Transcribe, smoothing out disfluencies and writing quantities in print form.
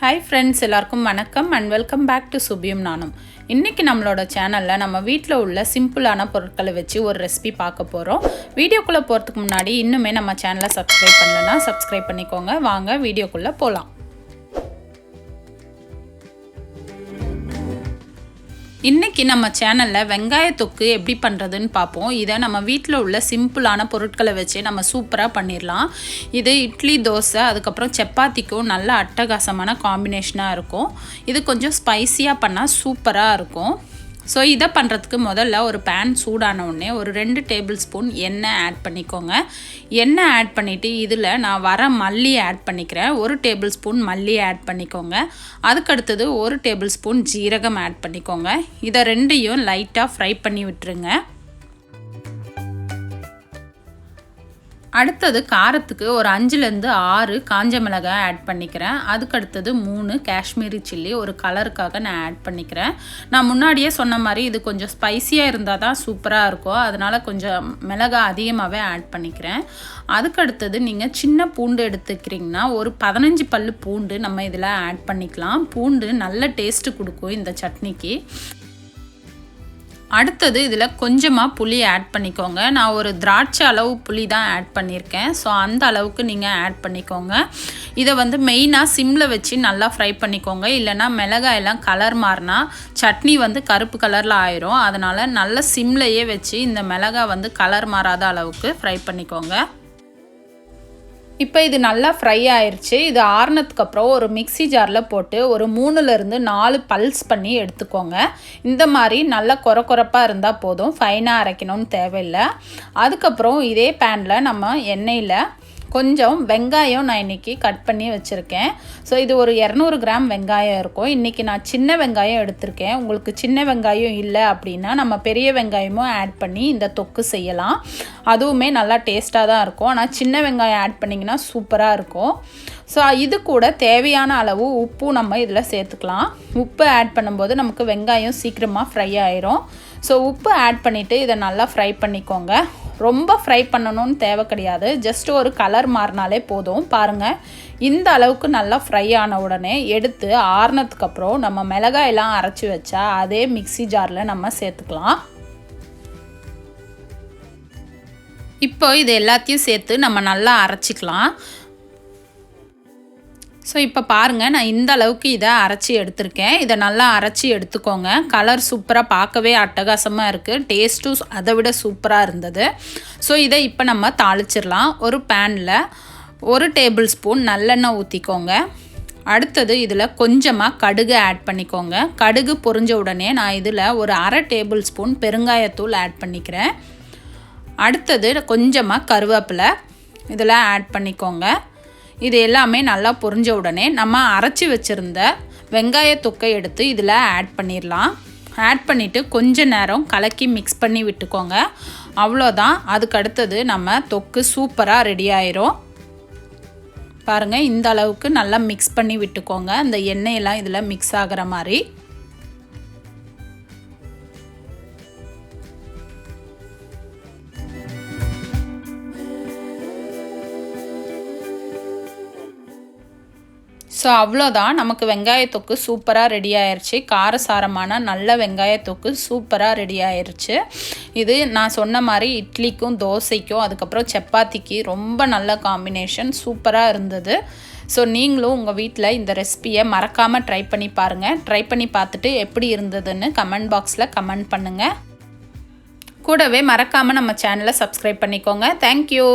Hi friends, எல்லாருக்கும் வணக்கம் and welcome back to Subhiyum Naanum. இன்னைக்கு நம்மளோட சேனல்ல நம்ம வீட்ல உள்ள சிம்பிளான பொருட்களை வச்சு ஒரு ரெசிபி பார்க்க போறோம். வீடியோக்குள்ள போறதுக்கு முன்னாடி இன்னுமே நம்ம சேனலை subscribe பண்ணலனா subscribe பண்ணிக்கோங்க. வாங்க வீடியோக்குள்ள போலாம். இன்னைக்கு நம்ம சேனல்ல வெங்காய தொக்கு எப்படி பண்றதுன்னு பாப்போம். இத நம்ம வீட்ல உள்ள சிம்பிளான பொருட்களை வச்சு நம்ம சூப்பரா பண்ணிரலாம். இது இட்லி, தோசை அதுக்கு அப்புறம் சப்பாத்திக்கும் நல்ல அட்டகாசமான காம்பினேஷனா இருக்கும். இது கொஞ்சம் ஸ்பைசியா பண்ணா சூப்பரா இருக்கும். ஸோ இதை பண்ணுறதுக்கு முதல்ல ஒரு பேன் சூடான உடனே ஒரு 2 டேபிள் ஸ்பூன் எண்ணெய் ஆட் பண்ணிக்கோங்க. எண்ணெய் ஆட் பண்ணிவிட்டு இதில் நான் வர மல்லி ஆட் பண்ணிக்கிறேன். 1 டேபிள் ஸ்பூன் மல்லி ஆட் பண்ணிக்கோங்க. அதுக்கடுத்தது 1 டேபிள் ஸ்பூன் ஜீரகம் ஆட் பண்ணிக்கோங்க. இதை ரெண்டையும் லைட்டாக ஃப்ரை பண்ணி விட்டுருங்க. அடுத்தது காரத்துக்கு ஒரு 5லேருந்து 6 காஞ்ச மிளகாய் ஆட் பண்ணிக்கிறேன். அதுக்கடுத்தது 3 காஷ்மீரி சில்லி ஒரு கலருக்காக நான் ஆட் பண்ணிக்கிறேன். நான் முன்னாடியே சொன்ன மாதிரி இது கொஞ்சம் ஸ்பைசியாக இருந்தால் தான் சூப்பராக இருக்கும். அதனால் கொஞ்சம் மிளகாய் அதிகமாகவே ஆட் பண்ணிக்கிறேன். அதுக்கடுத்தது நீங்கள் சின்ன பூண்டு எடுத்துக்கிறீங்கன்னா ஒரு 15 பல்லு பூண்டு நம்ம இதில் ஆட் பண்ணிக்கலாம். பூண்டு நல்ல டேஸ்ட்டு கொடுக்கும் இந்த சட்னிக்கு. அடுத்தது இதில் கொஞ்சமாக புளி ஆட் பண்ணிக்கோங்க. நான் ஒரு திராட்சை அளவு புளி தான் ஆட் பண்ணியிருக்கேன். ஸோ அந்த அளவுக்கு நீங்கள் ஆட் பண்ணிக்கோங்க. இதை மெயினாக சிம்மில் வச்சு நல்லா ஃப்ரை பண்ணிக்கோங்க. இல்லைனா மிளகாயெல்லாம் கலர் மாறினா சட்னி கருப்பு கலரில் ஆயிரும். அதனால் நல்ல சிம்லையே வச்சு இந்த மிளகாய் கலர் மாறாத அளவுக்கு ஃப்ரை பண்ணிக்கோங்க. இப்போ இது நல்லா ஃப்ரை ஆயிடுச்சு. இது ஆறுனதுக்கப்புறம் ஒரு மிக்ஸி ஜாரில் போட்டு ஒரு 3லேருந்து 4 பல்ஸ் பண்ணி எடுத்துக்கோங்க. இந்த மாதிரி நல்லா கொரப்பாக இருந்தால் போதும், ஃபைனாக அரைக்கணும்னு தேவையில்லை. அதுக்கப்புறம் இதே பேனில் நம்ம எண்ணெயில் கொஞ்சம் வெங்காயம் நான் இன்றைக்கி கட் பண்ணி வச்சுருக்கேன். ஸோ இது ஒரு 200 கிராம் வெங்காயம் இருக்கும். இன்றைக்கி நான் சின்ன வெங்காயம் எடுத்திருக்கேன். உங்களுக்கு சின்ன வெங்காயம் இல்லை அப்படின்னா நம்ம பெரிய வெங்காயமும் ஆட் பண்ணி இந்த தொக்கு செய்யலாம். அதுவுமே நல்லா டேஸ்ட்டாக தான் இருக்கும். ஆனால் சின்ன வெங்காயம் ஆட் பண்ணிங்கன்னா சூப்பராக இருக்கும். ஸோ இது கூட தேவையான அளவு உப்பும் நம்ம இதில் சேர்த்துக்கலாம். உப்பு ஆட் பண்ணும்போது நமக்கு வெங்காயம் சீக்கிரமாக ஃப்ரை ஆயிரும். ஸோ உப்பு ஆட் பண்ணிவிட்டு இதை நல்லா ஃப்ரை பண்ணிக்கோங்க. ரொம்ப ஃப்ரை பண்ணணும்னு தேவை கிடையாது. ஜஸ்ட் ஒரு கலர் மாறினாலே போதும். பாருங்கள், இந்த அளவுக்கு நல்லா ஃப்ரை ஆன உடனே எடுத்து ஆறுனதுக்கப்புறம் நம்ம மிளகாயெல்லாம் அரைச்சி வச்சா அதே மிக்ஸி ஜாரில் நம்ம சேர்த்துக்கலாம். இப்போ இது எல்லாத்தையும் சேர்த்து நம்ம நல்லா அரைச்சிக்கலாம். ஸோ இப்போ பாருங்கள், நான் இந்த அளவுக்கு இதை அரைச்சி எடுத்திருக்கேன். இதை நல்லா அரைச்சி எடுத்துக்கோங்க. கலர் சூப்பராக பார்க்கவே அட்டகாசமாக இருக்குது. டேஸ்ட்டும் அதை விட சூப்பராக இருந்தது. ஸோ இதை இப்போ நம்ம தாளிச்சிடலாம். ஒரு பேனில் 1 டேபிள் ஸ்பூன் நல்லெண்ணெய் ஊற்றிக்கோங்க. அடுத்தது இதில் கொஞ்சமாக கடுகு ஆட் பண்ணிக்கோங்க. கடுகு பொரிஞ்ச உடனே நான் இதில் ஒரு 1/2 டேபிள் ஸ்பூன் பெருங்காயத்தூள் ஆட் பண்ணிக்கிறேன். அடுத்தது கொஞ்சமாக கருவேப்பிலை இதில் ஆட் பண்ணிக்கோங்க. இது எல்லாமே நல்லா பொரிஞ்ச உடனே நம்ம அரைச்சி வச்சுருந்த வெங்காய தொக்கை எடுத்து இதில் ஆட் பண்ணிடலாம். ஆட் பண்ணிவிட்டு கொஞ்ச நேரம் கலக்கி மிக்ஸ் பண்ணி விட்டுக்கோங்க. அவ்வளோதான். அதுக்கு அடுத்தது நம்ம தொக்கு சூப்பராக ரெடி ஆயிரும். பாருங்கள், இந்த அளவுக்கு நல்லா மிக்ஸ் பண்ணி விட்டுக்கோங்க. அந்த எண்ணெயெல்லாம் இதில் மிக்ஸ் ஆகிற மாதிரி. ஸோ அவ்வளோதான், நமக்கு வெங்காய தொக்கு சூப்பராக ரெடி ஆயிடுச்சு. காரசாரமான நல்ல வெங்காய தொக்கு சூப்பராக ரெடி ஆயிடுச்சு. இது நான் சொன்ன மாதிரி இட்லிக்கும் தோசைக்கும் அதுக்கப்புறம் சப்பாத்திக்கு ரொம்ப நல்ல காம்பினேஷன், சூப்பராக இருந்தது. ஸோ நீங்களும் உங்கள் வீட்டில் இந்த ரெசிபியை மறக்காமல் ட்ரை பண்ணி பாருங்கள். ட்ரை பண்ணி பார்த்துட்டு எப்படி இருந்ததுன்னு கமெண்ட் பாக்ஸில் கமெண்ட் பண்ணுங்கள். கூடவே மறக்காமல் நம்ம சேனலை சப்ஸ்கிரைப் பண்ணிக்கோங்க. தேங்க்யூ.